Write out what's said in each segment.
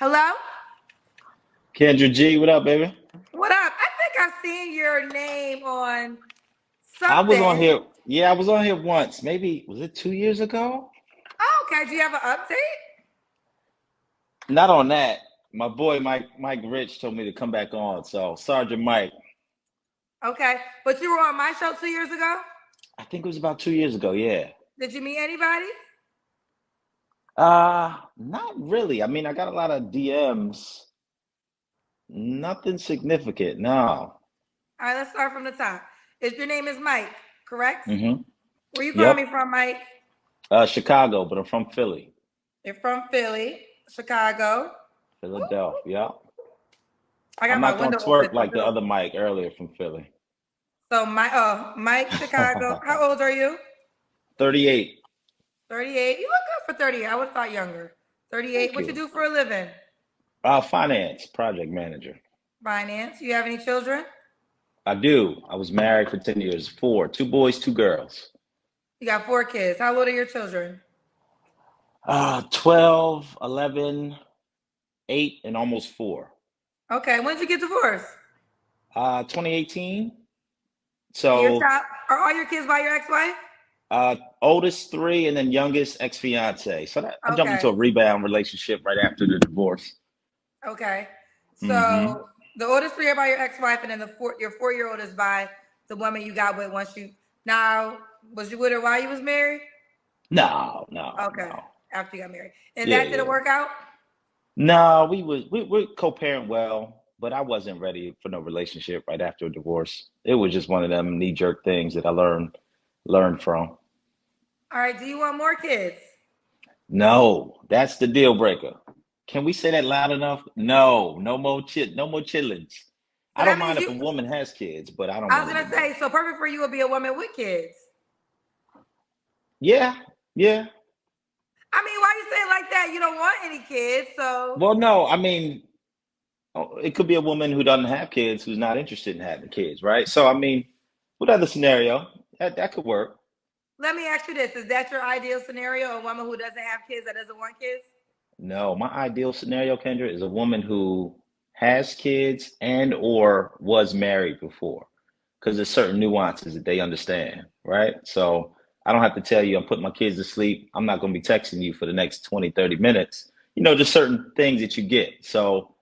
Hello? Kendra G, what up, baby? What up? I think I've seen your name on I was on something. here. Yeah, I was on here once. Maybe was it 2 years ago? Oh, okay. Do you have an update? Not on that. My boy Mike Rich told me to come back on. So Sergeant Mike, Okay. But you were on my show 2 years ago? I think it was about 2 years ago. Yeah. Did you meet anybody? Not really. I mean, I got a lot of DMs. Nothing significant. No. All right, let's start from the top. Your name is Mike, correct? Mm-hmm. Where you calling Yep. me from, Mike? Chicago, but I'm from Philly, You're from Philly, Chicago. Philadelphia. I I'm got my not gonna window open, twerk so like the other Mike earlier from Philly. Mike, Chicago. How old are you? 38. 38. You look good for 38. I would have thought younger. 38. Thank What you you. do for a living? Finance project manager. Finance. You have any children? I do. I was married for 10 years. Four, two boys, two girls. You got 4 kids. How old are your children? 12, 11, 8, and almost 4. Okay. When did you get divorced? 2018. And your So, child, are all your kids by your ex-wife? oldest 3 and then youngest ex-fiance. So I jumped into Okay. a rebound relationship right after the divorce. Okay. Hmm. So the oldest three are by your ex-wife, and then your 4-year-old is by the woman you got with once you now was you with her while you was married? No, no, Okay. no. After you got married. And Yeah, that didn't yeah. work out? No, we co-parent well, but I wasn't ready for no relationship right after a divorce. It was just one of them knee-jerk things that I learned from. All right. Do you want more kids? No, that's the deal breaker. Can we say that loud enough? No, no more chillings. So I that don't means mind if a you woman has kids, but I don't I was want any gonna more. say, so perfect for you would be a woman with kids. Yeah, yeah. I mean, why you say it like that? You don't want any kids, so Well, no, I mean, it could be a woman who doesn't have kids who's not interested in having kids, right? So, I mean, what other scenario? That could work. let me ask you this. Is that your ideal scenario? A woman who doesn't have kids that doesn't want kids? No, my ideal scenario, Kendra, is a woman who has kids and or was married before, because there's certain nuances that they understand, right? So I don't have to tell you I'm putting my kids to sleep. I'm not going to be texting you for the next 20, 30 minutes. Just certain things that you get. So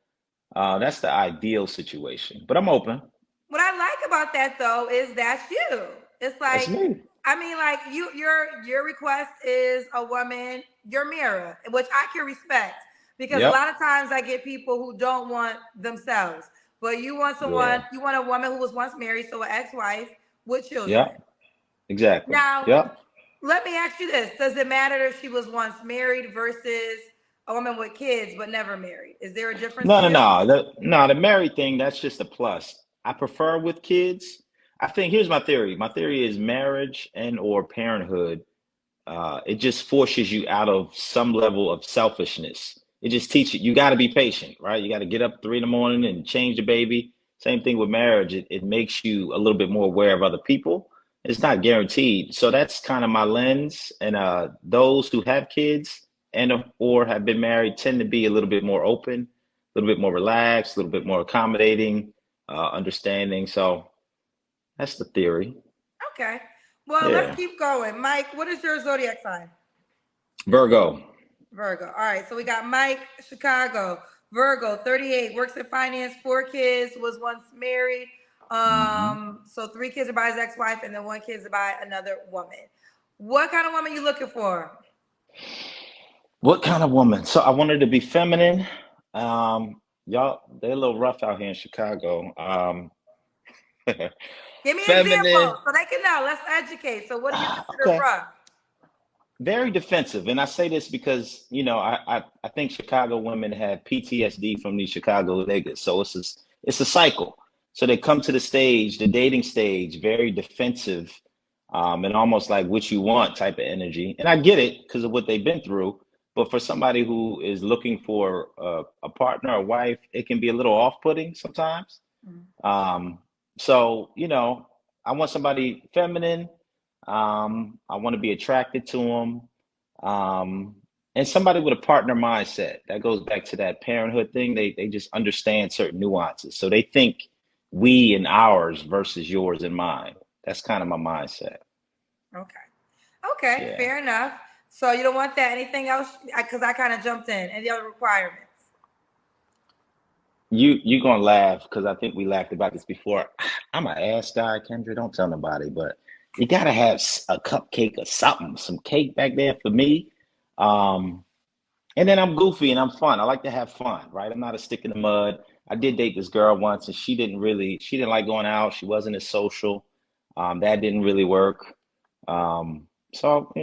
that's the ideal situation. But I'm open. What I like about that though is that's you. It's That's like, me. I mean, like your request is a woman, your mirror, which I can respect because a Yep. lot of times I get people who don't want themselves, but Yeah. you want a woman who was once married, so an ex-wife with children. Yep. Exactly. Now, Yep. let me ask you this: does it matter if she was once married versus a woman with kids but never married? Is there a difference No, to no, you? no. The married thing, that's just a plus. I prefer with kids. I think here's my theory. My theory is marriage and or parenthood. It just forces you out of some level of selfishness. It just teaches you got to be patient, right? You got to get up 3 in the morning and change the baby. Same thing with marriage. It makes you a little bit more aware of other people. It's not guaranteed. So that's kind of my lens. And those who have kids and or have been married tend to be a little bit more open, a little bit more relaxed, a little bit more accommodating, understanding. So that's the theory. Okay. Well, let's Yeah. keep going. Mike, what is your zodiac sign? Virgo. Virgo. All right. So we got Mike, Chicago, Virgo, 38, works in finance, 4 kids, was once married. Hmm. So 3 kids are by his ex-wife, and then 1 kid is by another woman. What kind of woman you looking for? What kind of woman? So I wanted to be feminine. Y'all, they're a little rough out here in Chicago. Give me Feminine. examples so they can know. Let's educate. So what do you consider Okay. rough? Very defensive. And I say this because, I think Chicago women have PTSD from these Chicago niggas. So it's a cycle. So they come to the stage, the dating stage, very defensive, and almost like what you want type of energy. And I get it because of what they've been through. But for somebody who is looking for a partner, a wife, it can be a little off-putting sometimes. Mhm. Um, so, I want somebody feminine. I want to be attracted to them. Um, and somebody with a partner mindset. That goes back to that parenthood thing. They just understand certain nuances. So they think we and ours versus yours and mine. That's kind of my mindset. Okay. Okay, Yeah. fair enough. So you don't want that. Anything else? Because I kind of jumped in. Any other requirements? You gonna laugh because I think we laughed about this before. I'm an ass guy, Kendra. Don't tell nobody, but you gotta have a cupcake or something, some cake back there for me. Um, and then I'm goofy and I'm fun. I like to have fun, right? I'm not a stick in the mud. I did date this girl once, and she didn't like going out. She wasn't as social. That didn't really work. So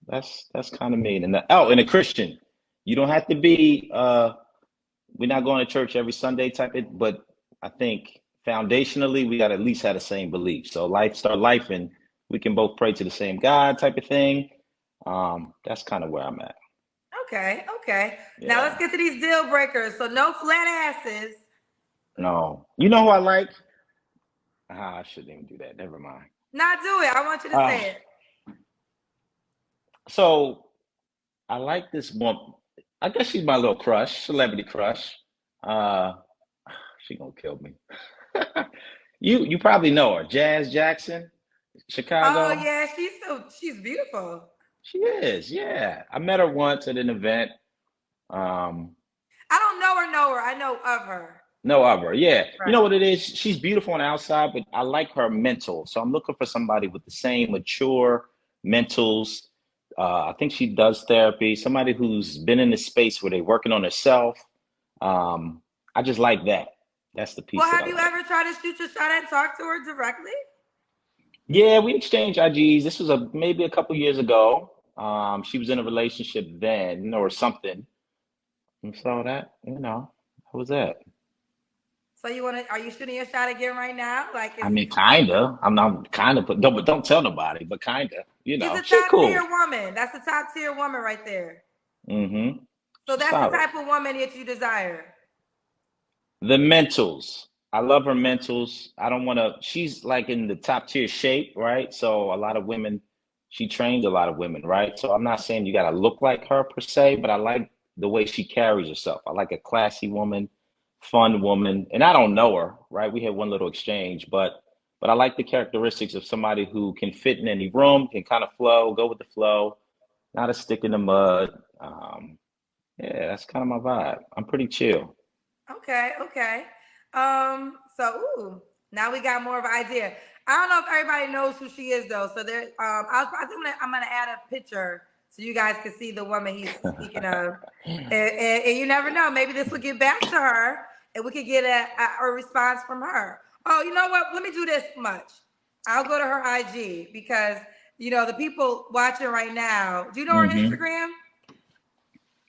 that's kind of me. And a Christian. You don't have to be. We're not going to church every Sunday type it, but I think foundationally we got to at least have the same belief. So start life, and we can both pray to the same God type of thing. That's kind of where I'm at. Okay, okay. Now let's Yeah. get to these deal breakers. So no flat asses. No. You know who I like? I shouldn't even do that. Never mind. Not do it. I want you to Uh, say it. so I like this one. I guess she's my little crush, celebrity crush. Uh, she gonna kill me. You probably know her, Jazz Jackson, Oh Chicago. yeah, she's beautiful. She is, yeah. I met her once at an event. Um, I don't know her. I know of her. no other, yeah. You Right. know what it is? She's beautiful on the outside, but I like her mental. So I'm looking for somebody with the same mature mentals. I think she does therapy. Somebody who's been in this space where they're working on herself. Um, I just like that. That's the Well, piece that have I you like. ever tried to shoot your shot and talk to her directly? Yeah, we exchanged IGs. This was maybe a couple years ago. She was in a relationship then or something. And so that was that. So are you shooting your shot again right now? Like I is mean, kinda. I'm not kind of, but don't tell nobody. But kinda. she's a She top cool. tier woman. That's a top tier woman right there. Mm-hmm. So She's that's the solid. type of woman that you desire. The mentals. I love her mentals. I don't want to. She's like in the top tier shape, right? So a lot of women. She trained a lot of women, right? So I'm not saying you got to look like her per se, but I like the way she carries herself. I like a classy woman, fun woman, and I don't know her, right? We had one little exchange, but I like the characteristics of somebody who can fit in any room, can kind of flow, go with the flow, not a stick in the mud. Yeah, that's kind of my vibe. I'm pretty chill. Okay, okay. Now we got more of an idea. I don't know if everybody knows who she is though. So I think I'm gonna add a picture so you guys can see the woman he's speaking of. And you never know, maybe this will get back to her and we could get a response from her. Oh, you know what? Let me do this much. I'll go to her IG because the people watching right now. Do you know her Hmm. Instagram?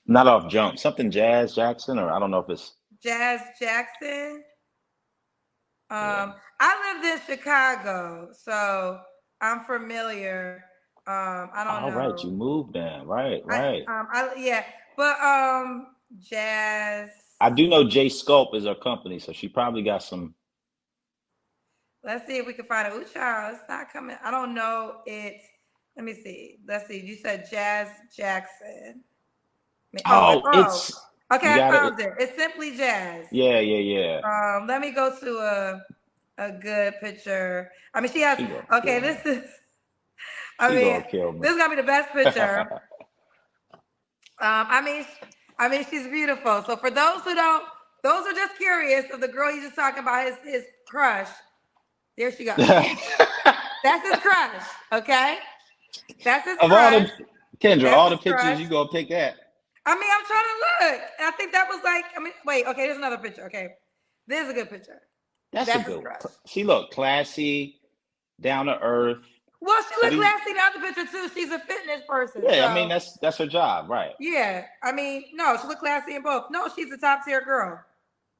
Not off jump. Something Jazz Jackson, or I don't know if it's Jazz Jackson. yeah. I lived in Chicago, so I'm familiar. I don't All right, know. you moved then. Right. Yeah, but Jazz. I do know J Sculpt is her company, so she probably got some. Let's see if we can find it. Ooh, child, it's not coming. I don't know. Let me see. Let's see. You said Jazz Jackson. Oh, Oh. Okay, you I got it. found it. It's simply Jazz. Yeah. Let me go to a good picture. I mean, she has. She gonna Okay, kill me. this is. I She mean, gonna kill me. this is gonna be the best picture. I mean, she's beautiful. So for those who don't, those are just curious of the girl he's just talking about, his crush. There she goes. That's his crush. Okay, that's his Of all crush. the Kendra, That's all his the pictures crush. you gonna pick that. I mean, I'm trying to look. I think that was like. I mean, wait. Okay, there's another picture. Okay, there's a good picture. That's a That's his good one. crush. She look classy, down to earth. Well, she So looks these, classy in the other picture too. She's a fitness person, yeah, I mean so that's her job, right? yeah. I mean, no, she looks classy in both. No, she's a top tier girl.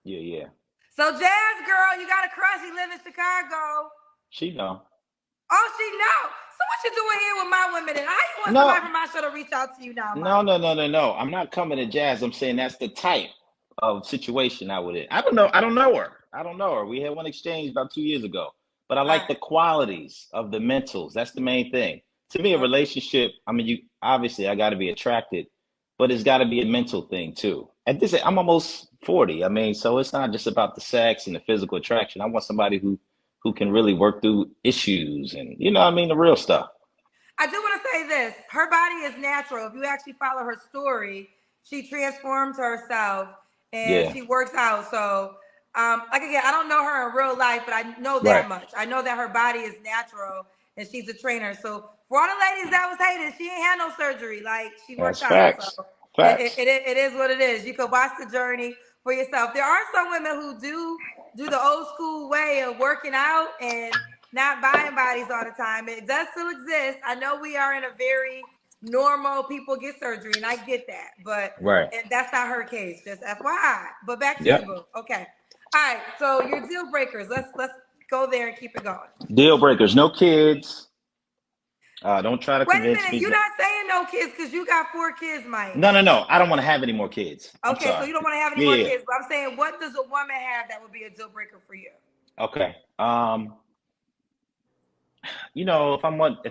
Yeah. So Jazz girl, you got a crush. He live in Chicago. She know. Oh, she know. So what you doing here with my women? And I want No, somebody from my show to reach out to you now, no, Mike. no, no, no, no. I'm not coming to Jazz. I'm saying that's the type of situation I would in. I don't know. I don't know her. I don't know her. We had one exchange about 2 years ago. But I All like right. the qualities of the mentals. That's the main thing. To me, a Okay. relationship, I mean, you obviously I gotta be attracted. but it's got to be a mental thing too. At this, I'm almost 40. I mean, so it's not just about the sex and the physical attraction. I want somebody who can really work through issues and you know what I mean, the real stuff. I do want to say this. Her body is natural. If you actually follow her story, she transforms herself and Yeah, she works out. So, like again, I don't know her in real life, but I know right. that much. I know that her body is natural and she's a trainer. So, for all the ladies that was hating, she ain't had no surgery. Like, she That's worked out. facts. So, Facts. it is what it is. You could watch the journey for yourself. There are some women who do the old school way of working out and not buying bodies all the time. It does still exist. I know we are in a very normal people get surgery, and I get that, but Right. that's not her case. Just FYI. But back to you, Yep. boo. Okay. All right. So your deal breakers. Let's go there and keep it going. Deal breakers. No kids. Don't try to Wait a convince minute. me. You're not saying no kids because you got 4 kids, Mike. No, no, no. I don't want to have any more kids. I'm Okay, so sorry. you don't want to have any Yeah, more yeah. kids, but I'm saying, what does a woman have that would be a deal breaker for you? Okay. You know, if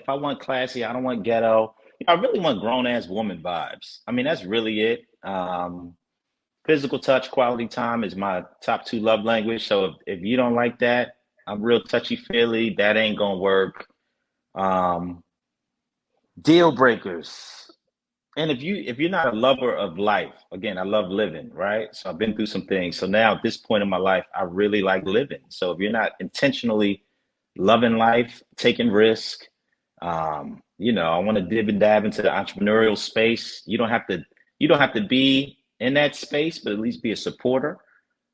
I want classy, I don't want ghetto. You know, I really want grown ass woman vibes. I mean, that's really it. Physical touch, quality time is my top two love language. So if you don't like that, I'm real touchy feely. That ain't gonna work. Um, Deal breakers. And if you're not a lover of life, again, I love living, right? So I've been through some things. So now at this point in my life, I really like living. So if you're not intentionally loving life, taking risk, you know, I want to dib and dab into the entrepreneurial space. You don't have to be in that space, but at least be a supporter,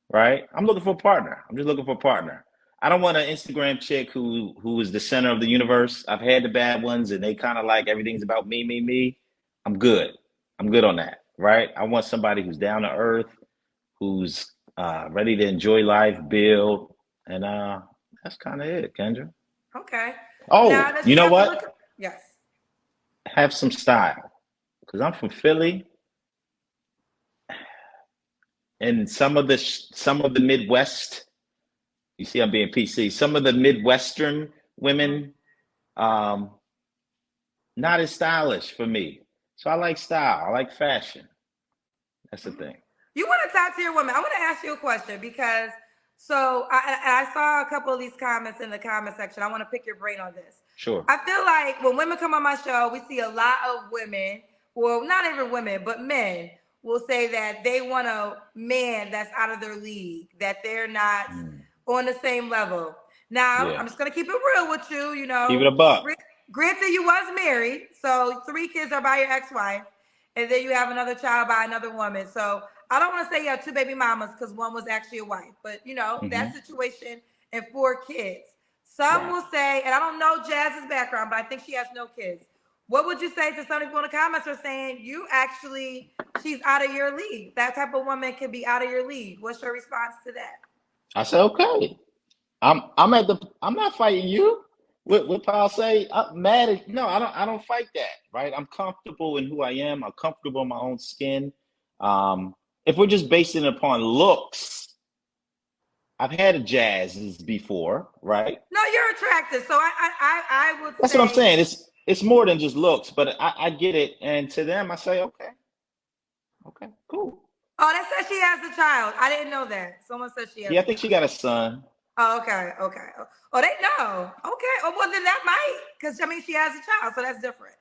right? I'm looking for a partner. I'm just looking for a partner. I don't want an Instagram chick who is the center of the universe. I've had the bad ones and they kind of like everything's about me, me, me. I'm good. I'm good on that, right? I want somebody who's down to earth, who's ready to enjoy life, build, and that's kind of it, Kendra. Okay. Now, Oh, does you she know have to what? look? Yes. Have some style, because I'm from Philly, and some of the Midwest. You see, I'm being PC. Some of the Midwestern Mhm. women, um, not as stylish for me. So I like style. I like fashion. That's the thing. You want to talk to your woman. I want to ask you a question because I saw a couple of these comments in the comment section. I want to pick your brain on this. Sure. I feel like when women come on my show, we see a lot of women, well, not even women, but men will say that they want a man that's out of their league, that they're not Mm, on the same level. Now, yeah. I'm just gonna keep it real with you. Keep it a buck. Granted, you was married, so 3 kids are by your ex-wife, and then you have another child by another woman. So I don't want to say you have 2 baby mamas because one was actually a wife, but that Hmm. situation and 4 kids. Some Right. will say, and I don't know Jazz's background, but I think she has no kids. What would you say to some people in the comments are saying she's out of your league? That type of woman can be out of your league. What's your response to that? I said, okay. I'm not fighting you. What Paul say? I'm mad at no, I don't fight that, right? I'm comfortable in who I am. I'm comfortable in my own skin. If we're just basing it upon looks, I've had a jazzes before, right? No, you're attractive. So I would That's what I'm say, saying. It's more than just looks, but I get it. And to them, I say, okay, okay, cool. oh, that says she has a child. I didn't know that. Someone said she has Yeah, I a think she child. got a son. Oh, okay, okay. Oh, they know. Okay. Oh, well, then that might, because I mean, she has a child, so that's different.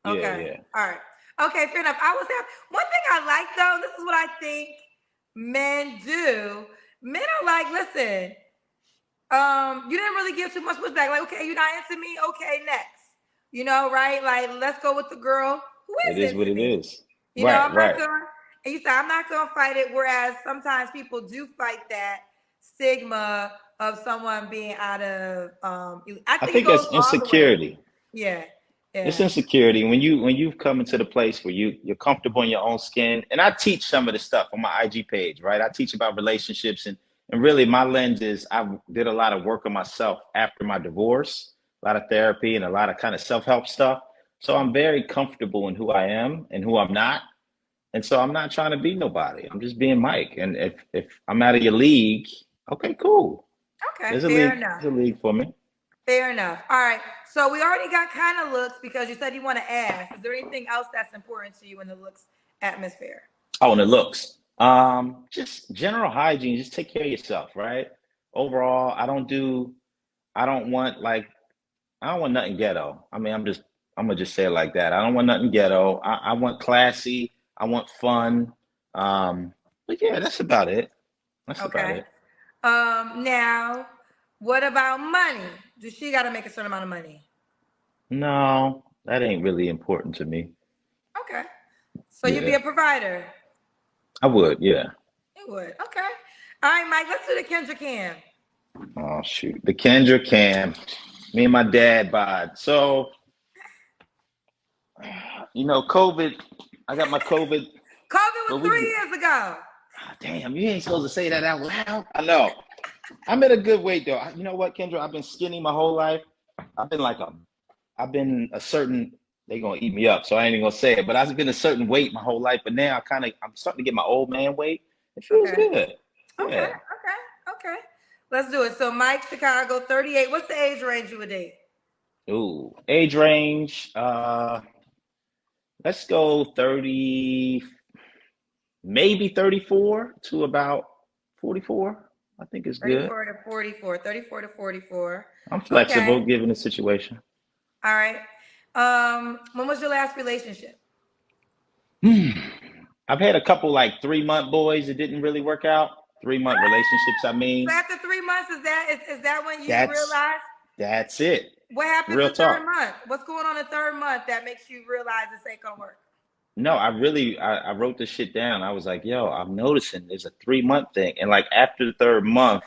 Yeah, Okay. yeah. All right. Okay, fair enough. One thing I like though, this is what I think men do. Men are like, listen, you didn't really give too much pushback. Like, okay, you're not into me. Okay, next. Right? Like, let's go with the girl who It is is what into it me. is. Right, I'm not right. going. And you say I'm not going to fight it. Whereas sometimes people do fight that stigma of someone being out of. I I think it think goes that's all the way. insecurity. Yeah, It's yeah. insecurity when you've come into the place where you're comfortable in your own skin. And I teach some of the stuff on my IG page, right? I teach about relationships and really my lens is I did a lot of work on myself after my divorce, a lot of therapy and a lot of kind of self-help stuff. So I'm very comfortable in who I am and who I'm not. And so I'm not trying to be nobody. I'm just being Mike. And if I'm out of your league, okay, cool. Okay, fair enough. There's a league for me. Fair enough. All right. So we already got kind of looks because you said you want to ask. Is there anything else that's important to you in the looks atmosphere? Oh, and the looks. Just general hygiene. Just take care of yourself, right? Overall, I don't want like, I don't want nothing ghetto. I mean, I'm gonna just say it like that. I don't want nothing ghetto. I want classy. I want fun. Um, but yeah, that's about it. That's about Okay. it. Now, what about money? Does she got to make a certain amount of money? No, that ain't really important to me. Okay. So you'd be Yeah, a provider. I would. Yeah. You would. Okay. All right, Mike. Let's do the Kendra Cam. Oh shoot, the Kendra Cam. Me and my dad bod. So, COVID. I got my COVID. COVID was Well, 3 years ago. damn, you ain't supposed to say that out loud. I know. I'm at a good weight though. You know what, Kendra? I've been skinny my whole life. I've been like a, I've been a certain. They gonna eat me up, so I ain't even gonna say it. But I've been a certain weight my whole life. But now I'm starting to get my old man weight. It feels Okay. good. Okay. Yeah. Okay. Let's do it. So Mike, Chicago, 38. What's the age range you would date? Ooh, age range. Let's go 30, maybe 34 to about 44. I think is good. 34 to 44. 34 to 44. I'm Okay. flexible given the situation. All right. When was your last relationship? Hmm. I've had a couple like 3 month boys that didn't really work out. 3 month relationships, I So mean. after 3 months, is that when you That's realize that's it. what happens Real the third talk. month? What's going on the third month that makes you realize this ain't gonna work? No, I wrote this shit down. I was like, yo, I'm noticing there's a 3 month thing. And like after the third month,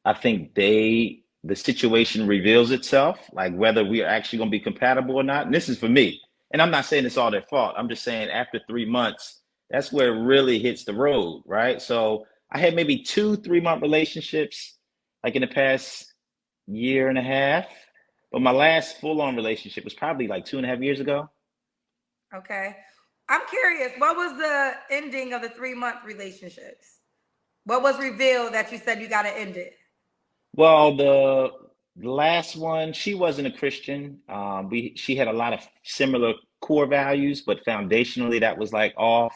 I think the situation reveals itself, like whether we are actually going to be compatible or not. And this is for me. And I'm not saying it's all their fault. I'm just saying after 3 months, that's where it really hits the road, right? So I had maybe two 3 month relationships like in the past year and a half. But my last full on relationship was probably like 2.5 years ago. Okay. I'm curious, what was the ending of the 3 month relationships? What was revealed that you said you gotta end it? Well, the last one, she wasn't a Christian. She had a lot of similar core values, but foundationally that was like off.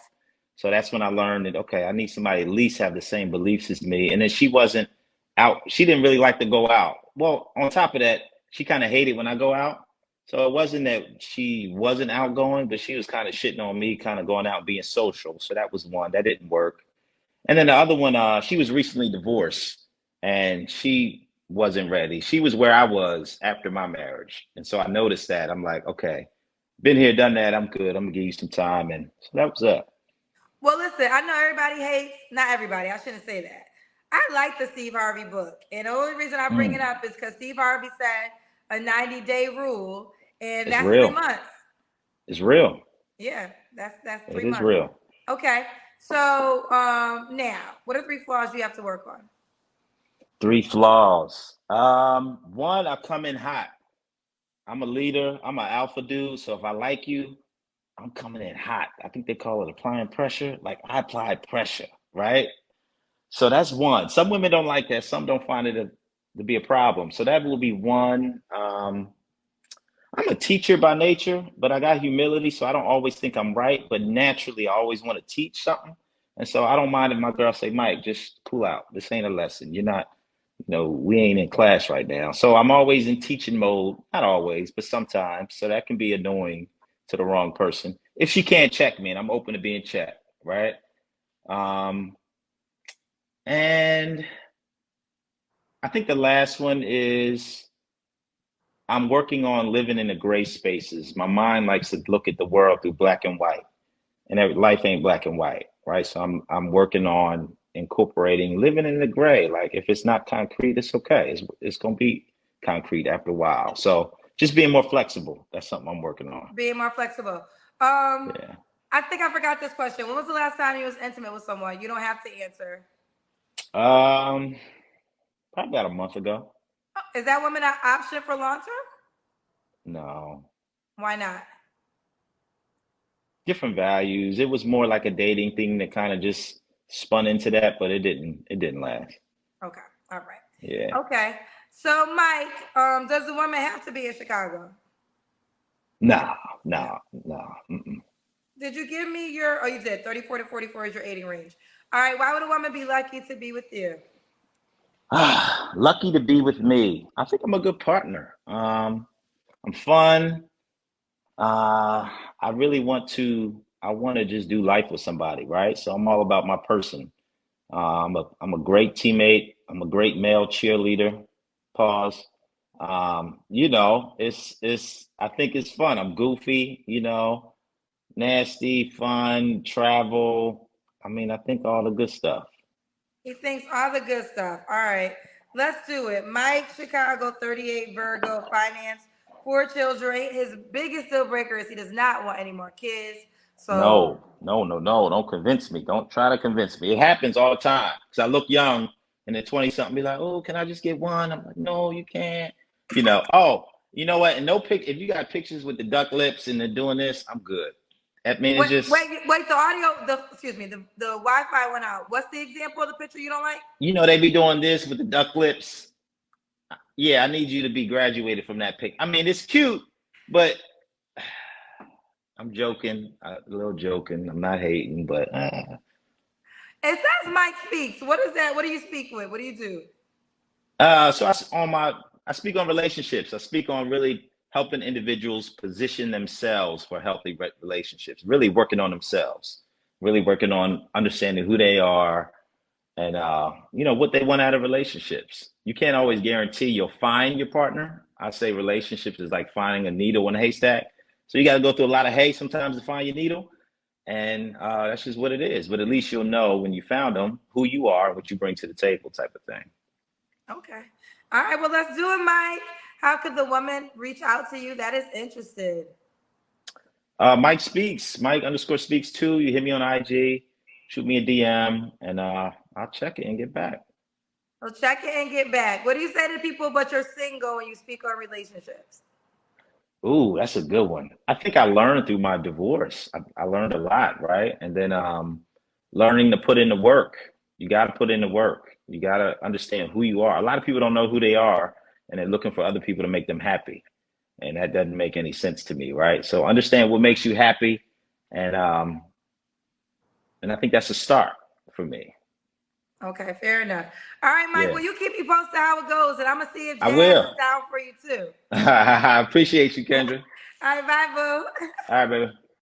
So that's when I learned that okay, I need somebody at least have the same beliefs as me. And then she wasn't out. She didn't really like to go out. Well, on top of that, she kind of hated when I go out. So it wasn't that she wasn't outgoing, but she was kind of shitting on me, kind of going out and being social. So that was one that didn't work. And then the other one, she was recently divorced and she wasn't ready. She was where I was after my marriage. And so I noticed that. I'm like, okay, been here, done that. I'm good. I'm gonna give you some time. And so that was that. Well, listen, I know everybody hates, not everybody, I shouldn't say that. I like the Steve Harvey book. And the only reason I bring it Mm, up is because Steve Harvey said a 90-day rule, and it's that's three real. months. It's real. Yeah, that's three It is months. real. Okay. So now, what are 3 flaws you have to work on? Three flaws. One, I come in hot. I'm a leader. I'm an alpha dude. So if I like you, I'm coming in hot. I think they call it applying pressure. Like I apply pressure, right? So that's one. Some women don't like that. Some don't find it to be a problem. So that will be one. I'm a teacher by nature, but I got humility, so I don't always think I'm right. But naturally, I always want to teach something, and so I don't mind if my girl say, "Mike, just cool out. This ain't a lesson. You're not, we ain't in class right now." So I'm always in teaching mode. Not always, but sometimes. So that can be annoying to the wrong person if she can't check me, and I'm open to being checked, right? Um, and I think the last one is I'm working on living in the gray spaces. My mind likes to look at the world through black and white, and life ain't black and white, right? So I'm working on incorporating living in the gray. Like if it's not concrete, it's okay. It's gonna be concrete after a while. So just being more flexible. That's something I'm working on. Being more flexible. Um, Yeah. I think I forgot this question. When was the last time you was intimate with someone? You don't have to answer. Um, Probably about a month ago. Oh, is that woman an option for long term? No, Why not? different values. It was more like a dating thing that kind of just spun into that, but it didn't last. Okay. All right. Yeah. Okay. So, Mike, does the woman have to be in Chicago? No, No. no, no. Mm-mm. Did you give me your? Oh, you did. 34 to 44 is your dating range. All right. Why would a woman be lucky to be with you? Lucky to be with me. I think I'm a good partner. I'm fun. Uh, I really I want to just do life with somebody, right? So I'm all about my person. I'm a great teammate. I'm a great male cheerleader. Pause. I think it's fun. I'm goofy, nasty, fun, travel. I mean, I think all the good stuff. He thinks all the good stuff. All right. Let's do it. Mike, Chicago, 38, Virgo, finance, 4 children. His biggest deal breaker is he does not want any more kids. So, No, no, no, no. Don't convince me. Don't try to convince me. It happens all the time. Because I look young and then 20 something be like, oh, can I just get one? I'm like, no, you can't. Oh, you know what? And no pic if you got pictures with the duck lips and they're doing this, I'm good. I mean, it's wait, just, wait, wait. The audio, excuse me, the Wi-Fi went out. What's the example of the picture you don't like? they be doing this with the duck lips. Yeah, I need you to be graduated from that pic. I mean, it's cute, but I'm joking, a little joking. I'm not hating, but It says Mike speaks. What is that? What do you speak with? What do you do? so I speak on relationships. I speak on really helping individuals position themselves for healthy relationships. Really working on themselves. Really working on understanding who they are and what they want out of relationships. You can't always guarantee you'll find your partner. I say relationships is like finding a needle in a haystack. So you got to go through a lot of hay sometimes to find your needle, and that's just what it is. But at least you'll know when you found them who you are, what you bring to the table, type of thing. Okay. All right. Well, let's do it, Mike. How could the woman reach out to you that is interested? Mike speaks. Mike underscore speaks too. You hit me on IG, shoot me a DM, and I'll check it and get back. Well, check it and get back. What do you say to people, but you're single when you speak on relationships? Ooh, that's a good one. I think I learned through my divorce. I learned a lot, right? And then learning to put in the work. You got to put in the work. You got to understand who you are. A lot of people don't know who they are, and they're looking for other people to make them happy, and that doesn't make any sense to me, right? So understand what makes you happy, and I think that's a start for me. Okay, fair enough. All right, Mike. Yeah, Well, you keep me posted how it goes, and I'm gonna see if I Jazz will. is down for you too. I appreciate you, Kendra. All right, bye, boo. All right, baby.